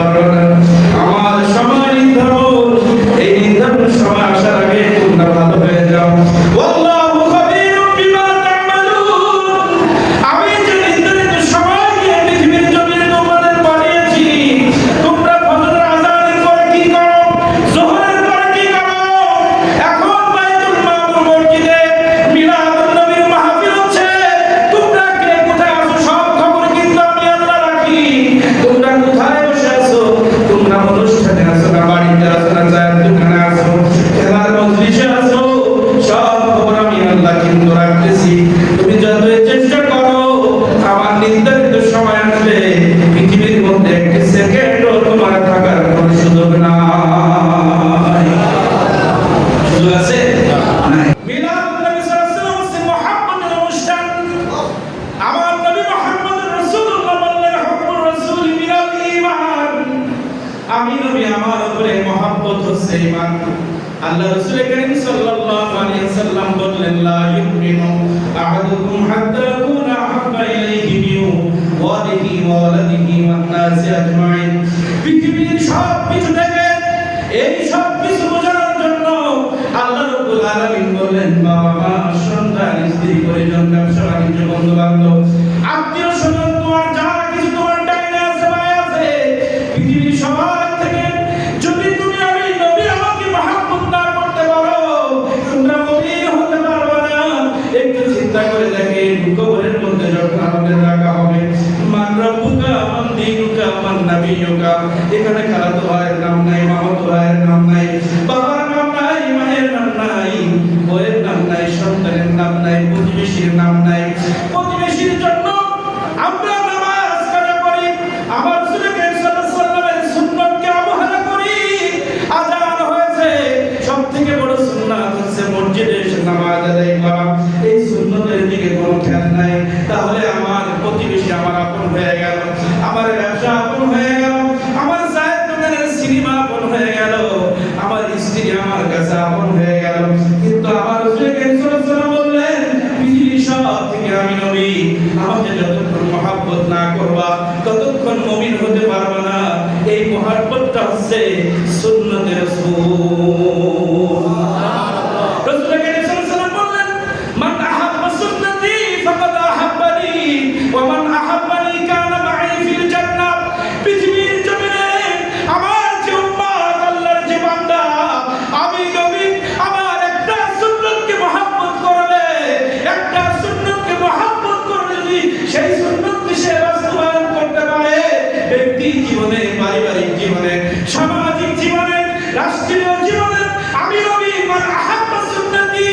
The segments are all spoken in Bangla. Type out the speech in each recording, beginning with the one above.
পারবে না। আমার সময় নির্ধারণ, এই নির্ধারণ সময় আসার আগে তোমরা ভালো হয়ে যাও। আল্লাহু খাবীরুম বিমা তা'মালুন। আমি যে নির্ধারিত সময় নিয়ে পৃথিবীর জমিনে তোমাদের পাঠিয়েছি, তোমরা ফজরের আযানের পরে কি করো, যোহরের পরে কি করো? এখন বাইতুল মামুর মসজিদে মিলাদুন নবীর মাহফিল হচ্ছে, তোমরা কে কোথায় আছো সব খবর কিন্তু আমি আল্লাহ রাখি। তোমরা কোথায় বসে আছো, তোমরা অনুষ্ঠানে আছো না বাড়িতে আছো না চায়ের দোকানে আছো, খেলার মজলিসে আছো, সব খবর আমি আল্লাহ কিন্তু রাখতেছি। তুমি যতই চেষ্টা করো, আমার নির্ধারিত সময় আসবে, পৃথিবীর মধ্যে একটি সেকেন্ডও তোমার থাকার কোনো সুযোগ নাই। সুযোগ আছে? নাই। মিলাদুন নবী সাল্লাল্লাহু আলাইহি ওয়াসাল্লাম হচ্ছে মুহাব্বতের অনুষ্ঠান। আমার নবী মুহাম্মদ রাসূলুল্লাহ বললেন, হুকুমুর রাসূল মিনাল ঈমান। আমি নবী, আমার উপরে মুহাব্বত হচ্ছে ঈমান। আল্লাহ রাসূল করিম সাল্লাল্লাহু আলাইহি ওয়াসাল্লাম বললেন, লা ইউমিনু আহাদুকুম হাত্তা আকুনা আহাব্বা ইলাইহি মিন ওয়ালিহি ওয়া ওয়ালাদিহি ওয়ান নাসি আজমাইন। পৃথিবীর সব কিছু থেকে এই সব কিছু বোঝানোর জন্য আল্লাহ রাব্বুল আলামিন বললেন, বাবা মা, সন্তান, স্ত্রী, পরিজন, ব্যবসা বাণিজ্য, বন্ধু বান্ধব, আত্মীয় স্বজন, তোমার যা কিছু তোমার ডাইনে আছে বায়ে আছে, পৃথিবীর সবার থেকে যদি তুমি আমি নবী আমাকে মহব্বত না করতে পারো, তোমরা মুমিন হতে পারবে না। একটু চিন্তা করে দেখেন, কবরের মধ্যে যখন আমাদের রাখা হবে, মান রাব্বুকা মান দীনুকা মান নাবিয়ুকা, এখানে খালাতো ভাইয়ের নাম নাই, মামাতো ভাইয়ের নাম নাই, বাবার নাম নাই, মায়ের নাম নাই, বউয়ের নাম নাই, সন্তানের নাম নাই, প্রতিবেশীর নাম নাই। প্রতিবেশীর জন্য আমরা নামাজ কাজা করি, আমার রাসূল সাল্লাল্লাহু আলাইহি ওয়াসাল্লামের সুন্নাতকে অবহেলা করি। আযান হয়েছে, সবথেকে বড় সুন্নাত হচ্ছে মসজিদে এসে নামাজ আদায় করা। এই সুন্নতের দিকে কোনো খেয়াল নাই, তাহলে আমার প্রতিবেশী আমার আপন হয়ে গেল, আমার ব্যবসা আপন হয়ে গেল, আমার চায়ের দোকানের সিনেমা আপন হয়ে গেল, আমার স্ত্রী আমার কাছে আপন হয়ে গেল। কিন্তু আমার রাসূল সাল্লাল্লাহু আলাইহি ওয়াসাল্লাম বললেন, পৃথিবীর সব থেকে আমি নবী, আমাকে যতক্ষণ মহব্বত না করবা ততক্ষণ মুমিন হতে পারবে না। এই মহব্বতটা হচ্ছে সুন্নতের রাসূল। রাসূল করিম সাল্লাল্লাহু আলাইহি ওয়াসাল্লাম বললেন, মান আহাব্বা সুন্নতি ফাকাদ আহাব্বানি ওয়া মান আহাব্বানি কানা মাই ফিল জান্নাহ। পৃথিবীর জমিনে আমার যে উম্মত, আল্লাহর যে বান্দা, আমি নবী আমার একটা সুন্নতকে মহব্বত করবে, একটা সুন্নতকে মহব্বত করবে, যদি সেই সুন্নতকে সে বাস্তবায়ন করতে পারে, ব্যক্তি জীবনে, পারিবারিক জীবনে, সামাজিক জীবনে, রাষ্ট্রীয় জীবনে, আমি নবী মান আহাব্বা সুন্নতি,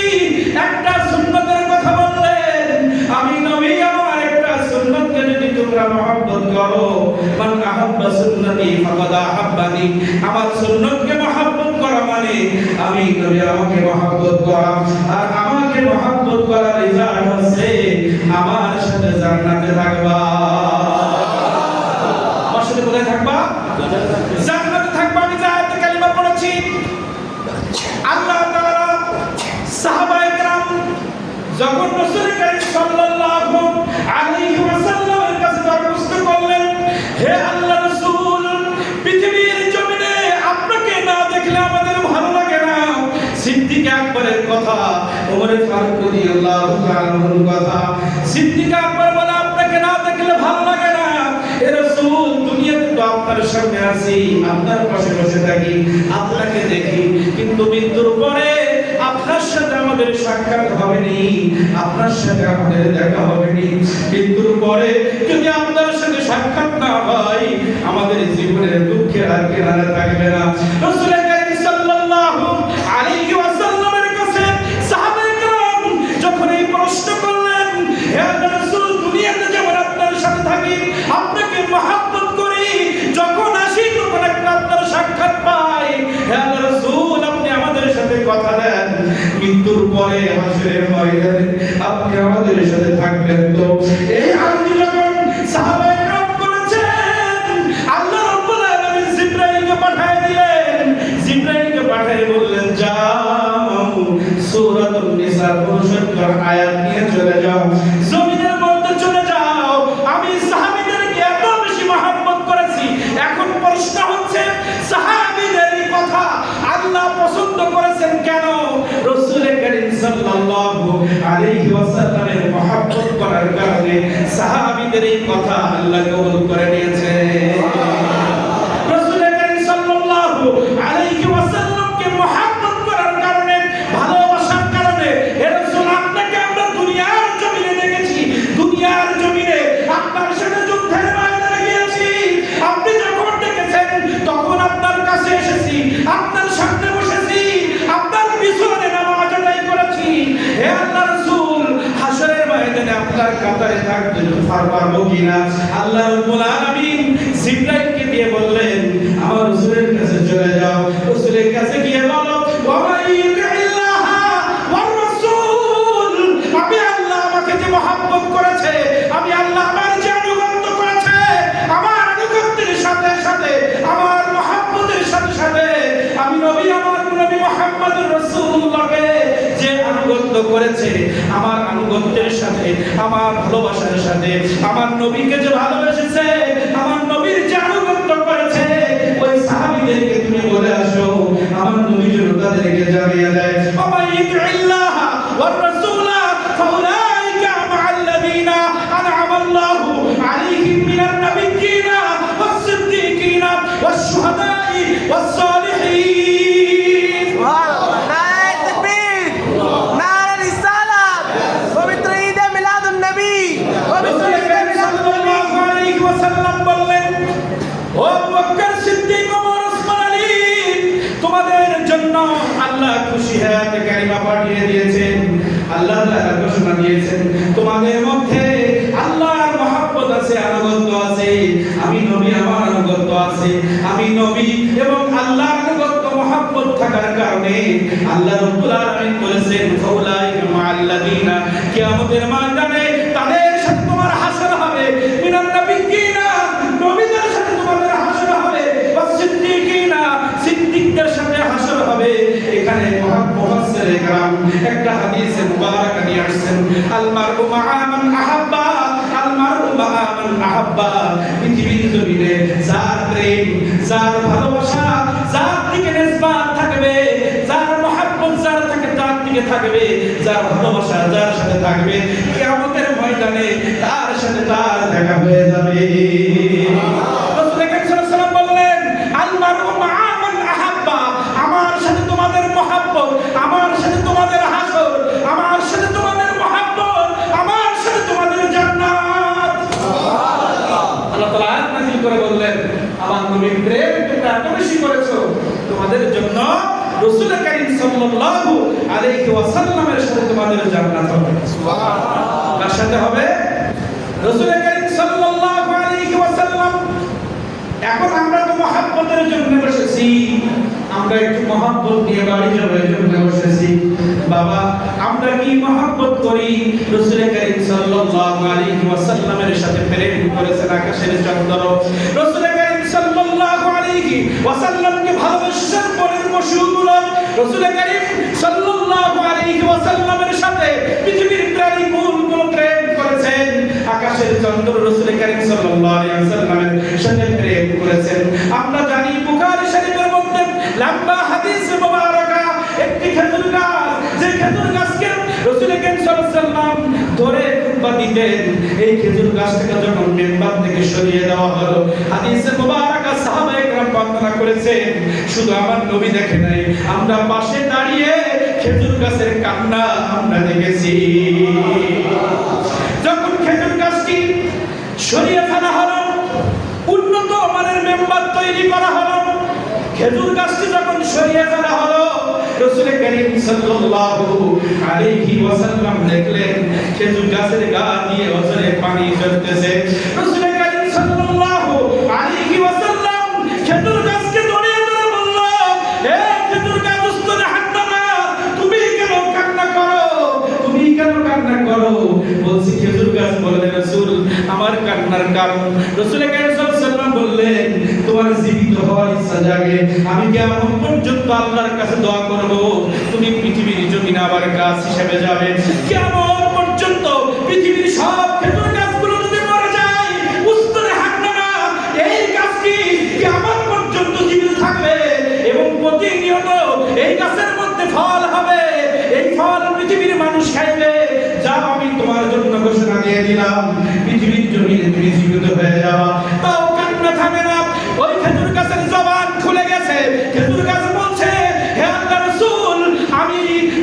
একটা সুন্নতের কথা বললেন, আমি নবী আমার একটা সুন্নতকে যদি তোমরা মহব্বত করো, মান আহাব্বা সুন্নতি ফাকাদ আহাব্বানি, আমার সুন্নতকে মহব্বত করা মানে আমি নবী আমাকে মহব্বত করা। আর আমাকে মহব্বত করার রেজাল্ট হচ্ছে আমার সাথে জান্নাতে থাকবা। আমার সাথে কোথায় থাকবা? জান্নাতে থাকবা। আমি আয়াতে কালিমা পড়েছি, আল্লাহ তাআলা সাহাবায়ে কেরাম যখন রাসূল করিম সাল্লাল্লাহু আলাইহি ওয়াসাল্লামের কাছে দরখাস্ত করলেন, হে আল্লাহর রাসূল, পৃথিবীর জমিনে আপনাকে না দেখলে আমাদের ভালো লাগে না। সিদ্দিক আকবরের কথা, ওমর ফারুক রাদিয়াল্লাহু তাআলা আনহুর কথা, সিদ্দিক আকবর বলে আপনাকে না দেখলে ভালো লাগে না। হে রাসূল, দুনিয়াতে তো আপনার সামনে আছি, আপনার পাশে বসে থাকি, আপনাকে দেখি, কিন্তু মৃত্যুর পরে আপনার সাথে আমাদের সাক্ষাৎ হবেনি, আপনার সাথে আমাদের দেখা হবেনি। মৃত্যুর পরে যদি আপনার সাথে সাক্ষাৎ না হয়, আমাদের জীবনের দুঃখের আর কিনারা থাকবে না। রাসূল করিম সাল্লাল্লাহু আলাইহি ওয়াসাল্লামের কাছে সাহাবায়ে কেরাম যখন এই প্রশ্ন করলেন, হে আল্লাহর রাসূল, দুনিয়াতে যেমন আপনার সাথে থাকি, আপনাকে মহব্বত করি, যখন আসি তখন একটা আপনার সাক্ষাৎ পাই, হে আল্লাহর রাসূল, আপনি আমাদের সাথে কথা দেন, মৃত্যুর পরে হাসরের ময়দানে আপনি আমাদের সাথে থাকবেন তো? এই আরজি যখন সাহাবায়ে কেরাম করেছেন, আল্লাহ রাব্বুল আলামিন জিবরাইলকে পাঠিয়ে দিলেন। জিবরাইলকে পাঠিয়ে বললেন, যাও সূরাতুন নিসা 69 আয়াত নিয়ে চলে যাও, জমিনের মধ্যে চলে যাও। আমি সাহাবীদেরকে এত বেশি মহব্বত করেছি, এখন প্রশ্ন আল্লাহ কবুল করে নিয়েছে। রাসূল করিম সাল্লাল্লাহু আলাইহি ওয়াসাল্লামকে মুহাব্বত করার কারণে, ভালোবাসার কারণে হে রাসূল আপনাকে আমরা দুনিয়ার জমিনে দেখেছি, দুনিয়ার জমিনে আপনার সাথে যুদ্ধের ময়দানে গিয়েছি। আপনি যখন ডেকেছেন তখন আপনার কাছে এসেছি, আপনার সামনে বসেছি, আপনার পিছনে নামাজ আদায় করেছি। হে আল্লাহর রাসূল হাশরের ময়দানে আপনার কাতারে থাকতে পারবো কিনা? আল্লাহ রাব্বুল আলামিন জিবরাইলকে দিয়ে বললেন আমার রাসূলের কাছে চলে যাও, রাসূলের কাছে গিয়ে বলো ওয়া মাইয়ুতিল্লাহ ওয়ার রাসূল, আমি আল্লাহ আমাকে যে মহব্বত করেছে, আমি আল্লাহ আমার যে আনুগত্য করেছে, আমার আনুগত্যের সাথে সাথে আমার মহব্বতের সাথে সাথে আমি নবী, আমার নবী মুহাম্মদুর রাসূলুল্লাহকে যে আনুগত্য করেছে, আমার আনুগত্যের সাথে, আমার ভালোবাসার সাথে আমার নবীকে যে ভালোবেসেছে, আমার নবীর যে আনুগত্য করেছে, ওই সাহাবীদেরকে তুমি বলে আসো আমার নবী যেন তাদেরকে জানিয়ে দেয় ওয়ামাইয়ুতিল্লাহ ওয়ার রাসূলা ফাউলাইকা মা'আল্লাযীনা আন'আমা আল্লাহু আলাইহিম মিনান নাবিয়্যিনা ওয়াস-সিদ্দীকিনা ওয়াশ-শুহাদা'i ওয়াস-সালিহিন। নারে তাকবীর, নারে রিসালাত, পবিত্র ঈদে মিলাদুন নবী, পবিত্র ঈদে মিলাদুন নবী। সাল্লাল্লাহু আলাইহি ওয়াসাল্লাম বললেন ও আবু বকর সিদ্দিক, ওমর, ওসমান, আলী, তোমাদের জন্য আল্লাহ খুশি হায়াতে কারিমা পাঠিয়ে দিয়েছেন। আল্লাহ তাআলা ঘোষণা দিয়েছেন তোমাদের মধ্যে আল্লাহর মহব্বত আছে, আনুগত্য আছে, আমি নবী আমার আনুগত্য আছে। আমি নবী এবং আল্লাহর আনুগত্য মহব্বত থাকার কারণে আল্লাহ রাব্বুল আলামিন বলেছেন ফাউলাইকা মা'আল্লাযীনা, কিয়ামতের ময়দানে তাদের সাথে তোমার হাসর হবে, মিনান নাবিয়্যিনা, নবীদের সাথে তোমাদের হাসর হবে, ওয়াস-সিদ্দীকিনা, সিদ্দিকদের সাথে হাসর হবে। এখানে মুফাসসিরে کرام একটা হাদিসে মুবারাকা নিয়ে আসছেন আল মারউ মা'a মান আহাব্বা, আল মারউ মা'a মান আহাব্বা, পৃথিবীর জমিনে যার প্রেম, যার ভালোবাসা, যার দিকে নিসবত থাকবে, যার মহব্বত যার থাকে তার দিকে থাকবে, যার ভালোবাসা যার সাথে থাকবে, কিয়ামতের ময়দানে তার সাথে তার দেখা হয়ে যাবে। রাসূল করিম সাল্লাল্লাহু আলাইহি ওয়াসাল্লাম বললেন আল মারউ মা'a মান আহাব্বা, আমার সাথে তোমাদের মহব্বত, আমার সাথে তোমাদের হাসর, আমার সাথে তোমাদের মহব্বত, আমার সাথে তোমাদের জান্নাত। আল্লাহ তাআলা আয়াত নাযিল করে বললেন আমার নবীর প্রেম তোমরা এত বেশি করেছো, তোমাদের জন্য রাসূল করিম সাল্লাল্লাহু আলাইহি ওয়াসাল্লামের সাথে তোমাদের জান্নাত হবে। সুবহানাল্লাহ। কার সাথে হবে? রাসূল করিম সাল্লাল্লাহু আলাইহি ওয়াসাল্লাম। এখন আমরা তো মহব্বতের জন্য বসেছি, আমরা একটু মহব্বত নিয়ে বাড়ি যাওয়ার জন্য বসেছি। বাবা আমরা কি মহব্বত করি? রাসূল করিম সাল্লাল্লাহু আলাইহি ওয়াসাল্লামের সাথে প্রেম করেছেন আকাশের চন্দ্র। রাসূল করিম সাল্লাল্লাহু আলাইহি ওয়াসাল্লামকে ভালোবাসার পরের পশুগুলো রাসূল করিম সাল্লাল্লাহু আলাইহি ওয়াসাল্লামের সাথে পৃথিবীর প্রাণী কোনগুলো প্রেম করেছেন? আকাশের চন্দ্র রাসূল করিম সাল্লাল্লাহু আলাইহি ওয়াসাল্লামের সাথে প্রেম করেছেন। আমরা জানি বুখারী শরীফের মধ্যে লম্বা হাদিস মুবারাকা একটি খেজুর গাছ, যে খেজুর গাছকে রাসূল করিম সাল্লাল্লাহু আলাইহি ওয়াসাল্লাম ধরে খুতবা দিতেন, এই খেজুর গাছটাকে যখন মিম্বার থেকে সরিয়ে দেওয়া হলো, হাদিসে মুবারাকা সাহাবায়ে কেরাম বর্ণনা করেছেন, শুধু আমার নবী দেখে নাই, আমরা পাশে দাঁড়িয়ে খেজুর গাছের কান্না আমরা দেখেছি। যখন খেজুর গাছটি সরিয়ে ফেলা হলো, উন্নত মানের মেম্বার তৈরি করা হলো, খেজুর গাছটি যখন সরিয়ে ফেলা হলো, রাসূল করিম সাল্লাল্লাহু আলাইহি ওয়াসাল্লাম দেখলেন খেজুর গাছের গা দিয়ে অঝরে পানি ঝরতেছে। রাসূল করিম সাল্লাল্লাহু আলাইহি ওয়াসাল্লাম খেজুর গাছকে ধরে ধরে বলল, হে খেজুর গাছ উস্তরে হাত না, তুমি কেন কান্না করো, তুমি কেন কান্না করো? বলছি খেজুর গাছ বললেন রাসূল আমার কান্নার কারণ। রাসূল করিম সাল্লাল্লাহু আলাইহি ওয়াসাল্লাম বললেন তোমার জীবিত হওয়ার ইচ্ছা জাগে, আমি কিয়ামত পর্যন্ত আল্লাহর কাছে দোয়া করব তুমি পৃথিবীর জমিনে আবার গাছ হিসেবে যাবে। কিয়ামত পর্যন্ত পৃথিবীর সব খেজুর গাছগুলো যদি মরে যায়, উস্তরে হাত না, এই গাছটি কিয়ামত পর্যন্ত জীবিত থাকবে এবং প্রতিনিয়ত এই গাছের মধ্যে ফল হবে, এই ফল পৃথিবীর মানুষ খাইবে। যাও আমি তোমার জন্য ঘোষণা দিয়ে দিলাম, পৃথিবীর জমিনে তুমি জীবিত হয়ে যাওয়া, তাও কান্না থামে না। ওই খেজুর গাছের জবান খুলে গেছে, খেজুর গাছ বলছে, হে আল্লাহ রাসূল,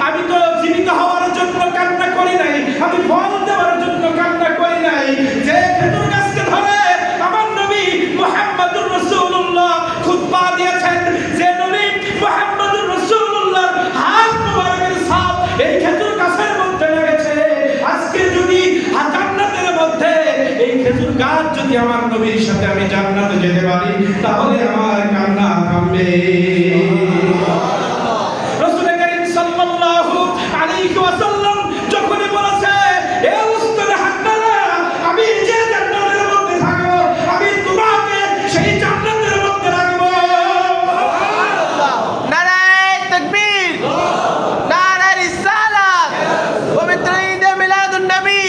আমি তো জীবিত হওয়ার জন্য কান্না করি নাই, আমি ফল দেওয়ার জন্য কান্না করি নাই। যে খেজুর গাছকে ধরে আমার নবী মুহাম্মদুর রাসূলুল্লাহ খুতবা দিয়েছেন, যে নবী মুহাম্মদুর রাসূলুল্লাহর হাত মোবারকের ছাপ এই খেজুর গাছের মধ্যে লেগেছে, আজকে যদি জান্নাতের মধ্যে এই খেজুর গাছ যদি আমার নবীর সাথে আমি জান্নাতে যেতে পারি, তাহলে আমার কান্না থামবে। রাসূল করিম সাল্লাল্লাহু আলাইহি ওয়াসাল্লাম যখন বলেছে, এ উস্তাদ হান্নালা, আমি যে জান্নাতের মধ্যে থাকবো, আমি তোমাকে সেই জান্নাতের মধ্যে রাখবো। নারায়ে তাকবীর, নারায়ে রিসালাত, পবিত্র ঈদে মিলাদুন নবী।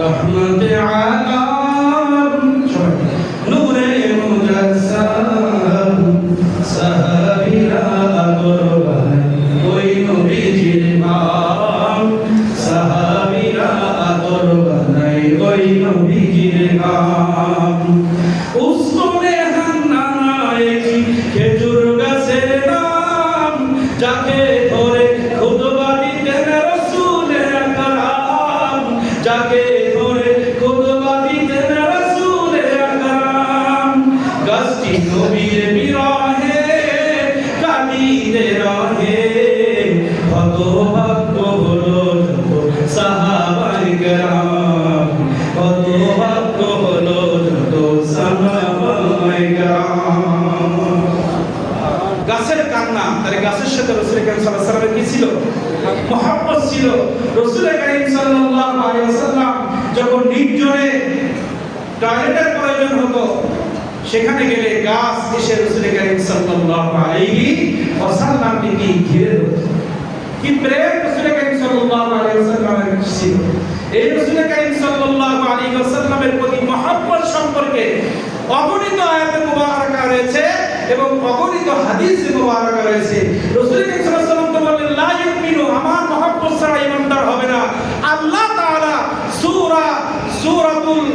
রহমতে আলম নূরে মুজাসসাম সাহাবীরা আদরবান ওই নবীজির নাম, সাহাবীরা আদরবান ওই নবীজির নাম। উসমানে হান্নায় খেজুর গাছের নাম, যাকে ধরে খুতবা দিতেন রাসূলে আকরাম, যাকে ধরে খুতবা দিতেন রাসূলে আকরাম। গাছটি নবীর বিরহে কাঁদিতে রহে, কত ভাগ্য হলো যত সাহাবায়ে কেরাম, কত ভাগ্য হলো যত সাহাবায়ে কেরাম। গাছের কান্না, তার গাছের সাথে রাসূল করিম সাল্লাল্লাহু আলাইহি ওয়াসাল্লামের কি ছিল? মহব্বত ছিল। রাসূল করিম সাল্লাল্লাহু আলাইহি ওয়াসাল্লাম যখন নির্জনে টয়লেটের প্রয়োজন হতো, সেখানে গেলে গাছ এসে রাসূল করিম সাল্লাল্লাহু আলাইহি ওয়াসাল্লামকে ঘিরে ধরত। কি প্রেম রাসূল করিম সাল্লাল্লাহু আলাইহি ওয়াসাল্লামের ছিল। এই রাসূল করিম সাল্লাল্লাহু আলাইহি ওয়াসাল্লামের প্রতি মহব্বত সম্পর্কে অগণিত আয়াতে মুবারাকা রয়েছে এবং অগণিত হাদিসে মুবারাকা রয়েছে। রাসূল করিম সাল্লাল্লাহু আলাইহি ওয়াসাল্লাম তো বলেন, লা ইউমিনু, আমার মহব্বত ছাড়া ঈমানদার হবে না। আল্লাহ তাআলা সূরাতুল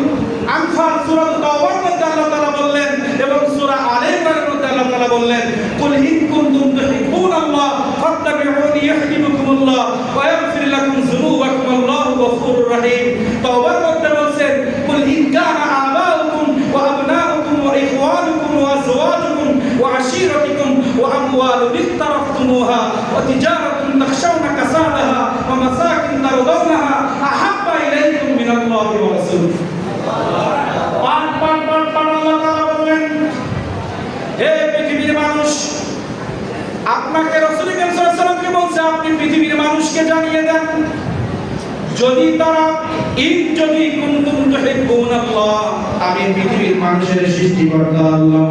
আনফাল, সূরাতুল তাওবার মধ্যে আল্লাহ তাআলা বললেন এবং সূরা আলে ইমরানের মধ্যে আল্লাহ তাআলা বললেন, কুল ইন কুনতুম তুহিব্বুনাল্লাহ ফাত্তাবিউনি ইউহিব্বুকুমুল্লাহ ওয়া ইয়াগফির লাকুম যুনুবাকুম, আল্লাহু গফুরুর রহিম। তাওবার মধ্যে বলছেন, কুল ইন কানা আবাউকুম ওয়া আবনাউকুম ওয়া ইখওয়ানুকুম ওয়া আযওয়াজুকুম ওয়া আশীরাতুকুম ওয়া আমওয়ালুন ইখতারাফতুমুহা ওয়া তিজারাতুন তাখশাউনা কাসাদাহা ওয়া মাসাকিন তারদাউনাহা আহাব্বা ইলাইকুম মিনাল্লাহি ওয়া রাসূলিহি। আল্লাহ তাআলা বললেন, হে পৃথিবীর মানুষ, আপনাকে রাসূল করিম সাল্লাল্লাহু আলাইহি ওয়াসাল্লামকে বলছে, আপনি পৃথিবীর মানুষকে জানিয়ে দেন, যদি তারা যদি কুনতুম তুহিব্বুনাল্লাহ, আমি পৃথিবীর মানুষের সৃষ্টিকর্তা আল্লাহ,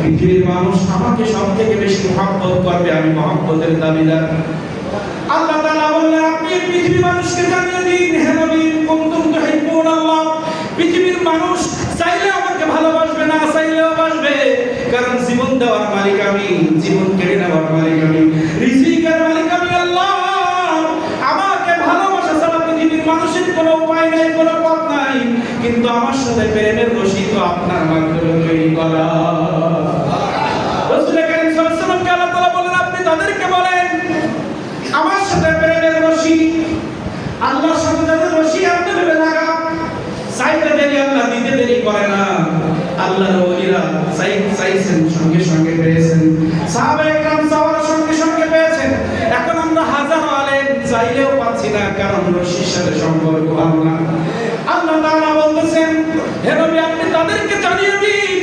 পৃথিবীর মানুষ আমাকে সবথেকে বেশি মহব্বত করবে, আমি মহব্বতের দাবিদার। আল্লাহ তাআলা বললেন, আপনি পৃথিবীর মানুষকে জানিয়ে দিন, হে নবী, কুনতুম তুহিব্বুনাল্লাহ, পৃথিবীর মানুষ চাইলে আমাকে ভালোবাসবে, না চাইলেও বাসবে, কারণ জীবন দেওয়ার মালিক আমি, জীবন কেড়ে নেওয়ার মালিক আমি, রিজিকের মালিক আমি আল্লাহ। আমাকে ভালোবাসা ছাড়া পৃথিবীর মানুষের কোনো উপায় নাই, কোনো পথ নাই, কিন্তু আমার সাথে প্রেমের রশি তো আপনার মাধ্যমে তৈরি করা। রাসূল করিম সাল্লাল্লাহু আলাইহি ওয়াসাল্লামকে আল্লাহ তাআলা বলেন, আপনি তাদেরকে বলেন, আমার সাথে প্রেমের রশি, আল্লাহর সাথে যাদের রশি আপনি ভেবে লাগা, চাইতে দেরি আল্লাহ দিতে দেরি করে না। আল্লাহর ওলিরা চাইছেন, সঙ্গে সঙ্গে পেয়েছেন, সাহাবায়ে কেরাম চাওয়ার সঙ্গে সঙ্গে পেয়েছেন। এখন আমরা হাজার আলেম চাইলেও পাচ্ছি না, কারণ রশির সাথে সম্পর্ক ভালো না। আল্লাহ তাআলা বলতেছেন, হে নবী, আপনি তাদেরকে জানিয়ে দিন,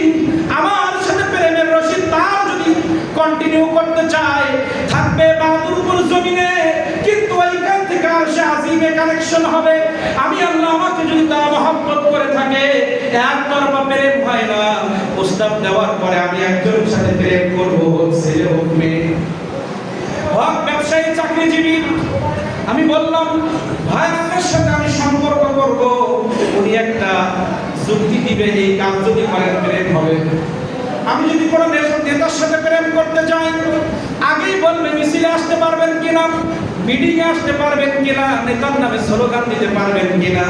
আমার সাথে প্রেমের রশি তার যদি কন্টিনিউ করতে চায়, থাকবে বাহাদুরপুর জমিনে, কিন্তু ওইখান থেকে আরশে আজিমে কানেকশন হবে। আমি আল্লাহ, আমাকে যদি তারা মহব্বত করে থাকে, একতরফা প্রেম হয় না, প্রস্তাব দেওয়ার পরে আমি একজনের সাথে প্রেম করবো, হোক ছেলে হোক মেয়ে, হোক ব্যবসায়ী চাকরিজীবী। আমি বললাম, ভাই আপনার সাথে আমি সম্পর্ক করব, উনি একটা যুক্তি দিবে, এই কাজ যদি করেন প্রেম হবে। আমি যদি কোনো নেতার সাথে প্রেম করতে যাই, আগেই বলবে মিছিলে আসতে পারবেন কিনা, মিটিংয়ে আসতে পারবেন কিনা, নেতার নামে স্লোগান দিতে পারবেন কিনা।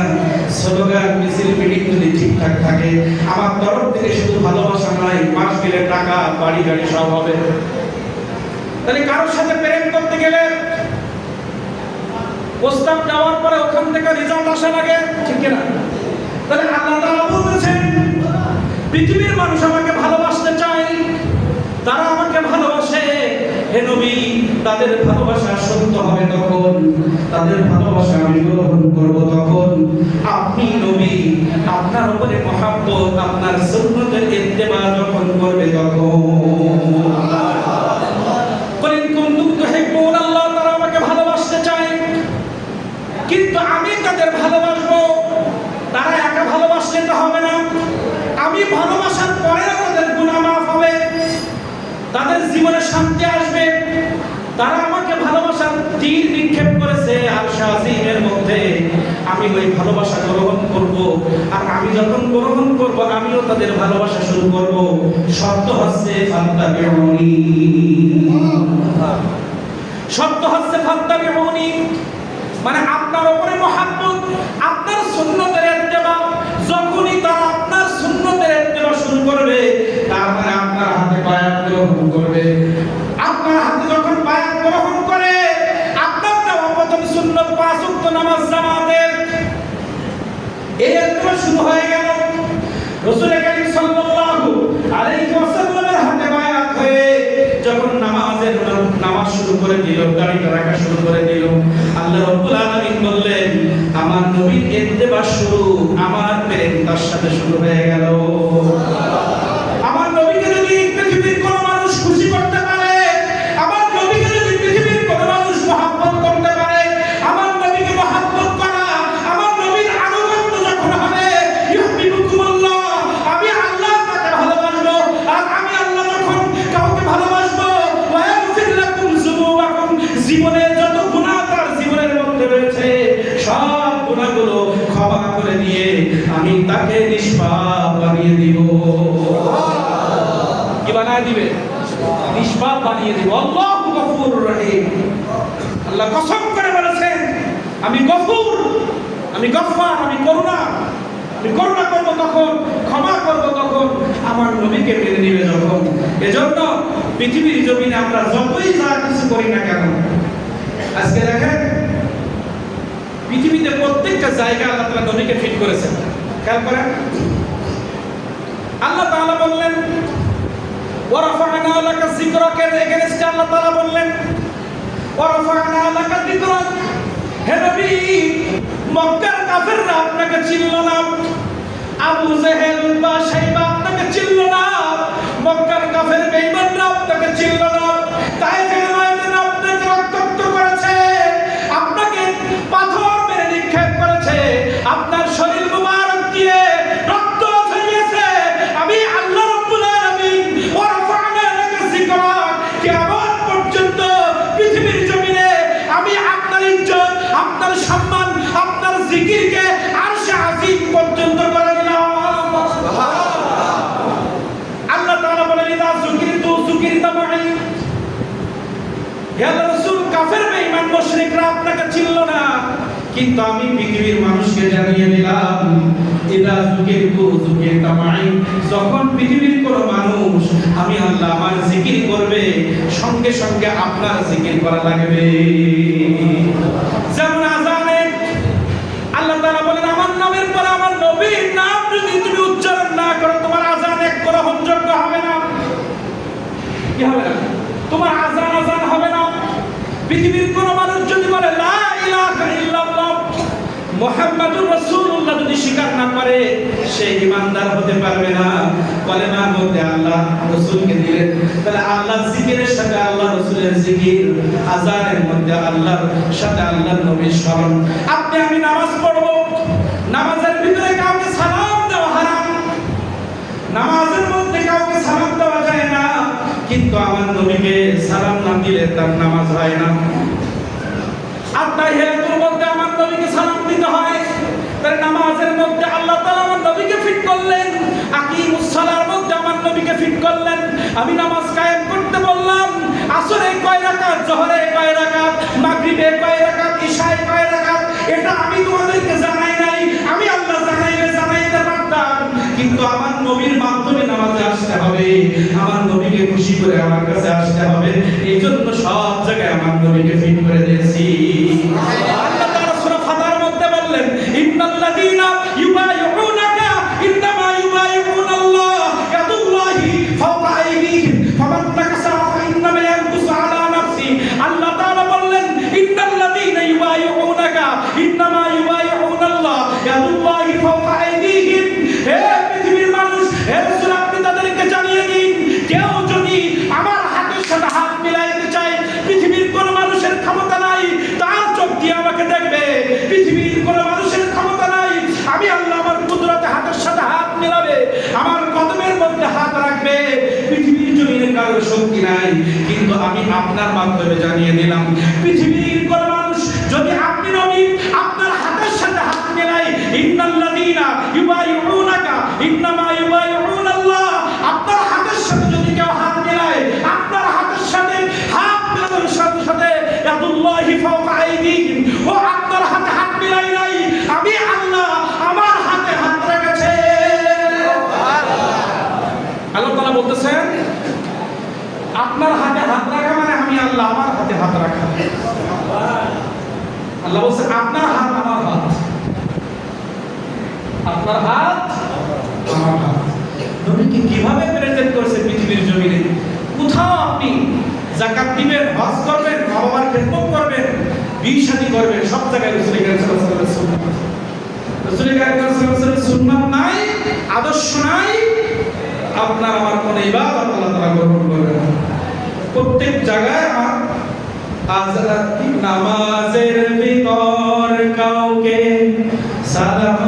স্লোগান মিছিল মিটিং যদি ঠিকঠাক থাকে, আমার তরফ থেকে শুধু ভালোবাসা নয়, মাস গেলে টাকা বাড়ি গাড়ি সব হবে। তাহলে কারোর সাথে প্রেম করতে গেলে প্রস্তাব দেওয়ার পরে ওখান থেকে রেজাল্ট আসা লাগে, ঠিক কিনা? তাহলে আল্লাহ তাআলা বলতেছেন পৃথিবীর মানুষ আমাকে ভালোবাসতে চায়, তারা আমাকে ভালোবাসে। হে নবী, তাদের ভালোবাসা সত্য হবে তখন, তাদের ভালোবাসা আমি গ্রহণ করব তখন আপনি নবী, আপনার উপরে মহব্বত, আপনার সুন্নতের ইত্তেবা যখন করবে তখন। বলেন কুনতুম তুহিব্বুন আল্লাহ, তারা আমাকে ভালোবাসতে চায়, কিন্তু আমি তাদের ভালোবাসবো। তারা একা ভালোবাসলে তো হবে না, আমি ভালোবাসার পরে তাদের গুনাহ মাফ হবে, তাদের জীবনে শান্তি আসবে। তারা আমাকে ভালোবাসার তীর নিক্ষেপ করেছে আরশ আজিমের মধ্যে, আমি ওই ভালোবাসা গ্রহণ করব। আর আমি যখন গ্রহণ করব, আমিও তাদের ভালোবাসা শুরু করব। শর্ত হচ্ছে ফাত্তাবিউনি, শর্ত হচ্ছে ফাত্তাবিউনি, মানে আপনার উপরে মহব্বত, আপনার সুন্নতের ইত্তেবা। যখনই তারা আপনার সুন্নতের ইত্তেবা শুরু করবে, তার মানে আপনার হাতে বায়াত গ্রহণ করবে। আপনার হাতে যখন বায়াত গ্রহণ করে, আপনার দেওয়া প্রথম সুন্নত 5 ওয়াক্ত নামাজ জামাতের, এই ইত্তেবা শুরু হয়ে গেল। রাসূল কারীম সাল্লাল্লাহু আলাইহি ওয়াসাল্লামের হাতে বায়াত হয়ে যখন নামাজ শুরু করে দিল, দাড়িটা রাখা শুরু করে দিল, আল্লাহ রাব্বুল আলামিন বললেন আমার নবীর ইত্তেবা শুরু, আমার প্রেম তার সাথে শুরু হয়ে গেল। আমার নবীকে যদি পৃথিবীর কোন মানুষ খুশি করতে পারে, আমার নবীকে যদি পৃথিবীর কোন মানুষ মহব্বত করতে পারে, আমার নবীকে মহব্বত করা, আমার নবীর আনুগত্য যখন হবে, ইউহিব্বুকুমুল্লাহ, আমি আল্লাহ তাকে ভালোবাসবো। আর আমি আল্লাহ যখন কাউকে ভালোবাসবো, ওয়া ইয়াগফির লাকুম যুনুবাকুম, জীবনের যত গুনাহ তার জীবনের মধ্যে রয়েছে সব গুনাহগুলো ক্ষমা করে দিয়ে আমি তাকে নিষ্পাপ বানিয়ে দিব। কি বানিয়ে দিবে? নিষ্পাপ বানিয়ে দিব। আল্লাহু গফুরুর রহিম, আল্লাহ কসম করে বলেছেন আমি গফুর, আমি গফফার, আমি করুণা করব তখন, ক্ষমা করব তখন আমার নবীকে মেনে নিবে যখন। এজন্য পৃথিবীর জমিনে আমরা যতই যা কিছু করি না কেন, আজকে দেখেন পৃথিবীতে প্রত্যেকটা জায়গা আল্লাহ তাআলা নবীকে ফিট করেছেন। খেয়াল করেন, আল্লাহ তাআলা বললেন ওয়া রাফা'না লাকা যিকরাকা, এগেইনস্টে আল্লাহ তাআলা বললেন ওয়া রাফা'না লাকা যিকরাক। হে নবী, মক্কার কাফেররা আপনাকে চিনল না, আবু জেহেল বা শাইবা আপনাকে চিনল না, মক্কার কাফের বেঈমানরা আপনাকে চিনল না, তায়েফের ময়দানে আপনাকে রক্তাক্ত করেছে, আপনাকে পাথর মেরে নিক্ষেপ করেছে, আপনার শরীর মুবারক দিয়ে রক্ত ঝরিয়েছে। আমি আল্লাহ রাব্বুল আলামিন ওয়া রাফা'না লাকা যিকরাক, কিয়ামত পর্যন্ত পৃথিবীর জমিনে আমি আপনার ইজ্জত, আপনার সম্মান, আপনার জিকিরকে আরশে আজিম পর্যন্ত করে দিলাম। আল্লাহ তাআলা বলেন ইদা যুকিরতু যুকিরতা মাই। হে রাসূল, কাফের বেঈমান মুশরিকরা আপনাকে চিনল না, কিন্তু আমি পৃথিবীর মানুষকে জানিয়ে দিলাম ইদা যুকিরতু যুকিরতা মাই, যখন পৃথিবীর কোন মানুষ আমি আল্লাহ আমার জিকির করবে, সঙ্গে সঙ্গে আপনার জিকির করা লাগবে। যেমন আযানে আল্লাহ তাআলা বলেন আমার নামের পরে আমার নবীর নাম যদি তুমি উচ্চারণ না করো, তোমার আযান এক গ্রহণযোগ্য হবে না। কি হবে না? তোমার আযান হবে না। পৃথিবীর কোন মানুষ যদি বলে লা ইলাহা ইল্লাল্লাহ মুহাম্মাদুর রাসূলুল্লাহ যদি স্বীকার না করে, সে ঈমানদার হতে পারবে না। কলেমার মধ্যে আল্লাহ রাসূলকে দিলেন, তাহলে আল্লাহর জিকিরের সাথে আল্লাহ রাসূলের জিকির, আযানের মধ্যে আল্লাহর সাথে আল্লাহর নবীর স্মরণ। আপনি আমি নামাজ পড়ব, নামাজের ভিতরে কাউকে সালাম দেওয়া হারাম, নামাজের মধ্যে কাউকে সালাম দেওয়া যায় না, কিন্তু আমার নবীকে সালাম না দিলে তার নামাজ হয় না। আত্তাহিয়াতুর মধ্যে আমার নবীকে সালাম দিতে হয়, তাহলে নামাজের মধ্যে আল্লাহ তাআলা আমার নবীকে ফিট করলেন, আকিমুস সালার মধ্যে আমার নবীকে ফিট করলেন। আমি নামাজ কায়েম করতে বললাম, আসরে কয় রাকাত, জোহরে কয় রাকাত, মাগরিবে কয় রাকাত, ইশায় কয় রাকাত, এটা আমি তোমাদেরকে জানাই নাই। আমি আল্লাহ জানাইতে পারতাম, কিন্তু আমার নবীর মাধ্যমে নামাজে আসতে হবে, আমার নবীকে খুশি করে আমার কাছে আসতে হবে। এই জন্য সব জায়গায় আমার নবীকে ফিট করে দিয়েছি। আল্লাহ তাআলা সূরা ফাতার মধ্যে বললেন, ইন্নাল্লাযীনা ইউবাইউনাকা ইন্নামা ইউবাইউনাল্লাহ ইয়াদুল্লাহি ফাওকা আইদিহিম ফামান নাকাসা ফাইন্নামা ইয়ানকুসু আলা নাফসি। আল্লাহ তাআলা বললেন, ইন্নাল্লাযীনা ইউবাইউনাকা ইন্নামা ইউবাইউনাল্লাহ ইয়াদুল্লাহি ফাওকা আইদিহিম। হে পৃথিবীর মানুষ, হে রাসূল, আপনি তাদেরকে জানিয়ে দিন, কেউ যদি আমার হাতের সাথে হাত মিলাইতে চায়, পৃথিবীর কোন মানুষের ক্ষমতা নাই তার চোখ দিয়ে আমাকে দেখবে, পৃথিবীর কোন মানুষের ক্ষমতা নাই আমি আল্লাহ আমার কুদরতে হাতের সাথে হাত মিলাবে, আমার কদমের মধ্যে হাত রাখবে। পৃথিবীর জমিনে কারো শক্তি নাই, কিন্তু আমি আপনার মাধ্যমে জানিয়ে দিলাম, পৃথিবীর কোন মানুষ যদি আপনি নবী আপনার হাতের সাথে হাত মেলায়, ইন্নাল্লাযীনা ইউবাইউনাকা ইন্নামা ইউবাইউনাল্লাহ, আপনার হাতের সাথে যদি কেউ হাত মেলায়, আপনার হাতের সাথে হাত মেলানোর সাথে সাথে ইয়াদুল্লাহি ফাওকা আইদিহিম, ও আপনার হাতে হাত মিলাই নাই, আমি আল্লাহ আমার হাতে হাত রেখেছে। আল্লাহ তাআলা বলতেছেন, আপনার হাতে হাত রাখা মানে আমি আল্লাহ আমার হাতে হাত রাখা। আল্লাহ বলছে, আপনার হাত আমার হাত, আপনার হাত আমার হাত। নবীকে কিভাবে প্রেজেন্ট করেছে পৃথিবীর জমিনে? কোথাও আপনি যাকাত দিবেন, হজ করবেন, মা বাবার খেদমত করবেন, বিয়ে শাদী করবেন, সব জায়গায় রাসূল কারীম সাল্লাল্লাহু আলাইহি ওয়াসাল্লামের সুন্নাত আছে। রাসূল কারীম সাল্লাল্লাহু আলাইহি ওয়াসাল্লামের সুন্নাত নাই, আদর্শ নাই, আপনার আমার কোন ইবাদত আল্লাহ তাআলা গ্রহণ করবে না। প্রত্যেক জায়গায় আমার আযান নামাজের ভিতর কাউকে সালাম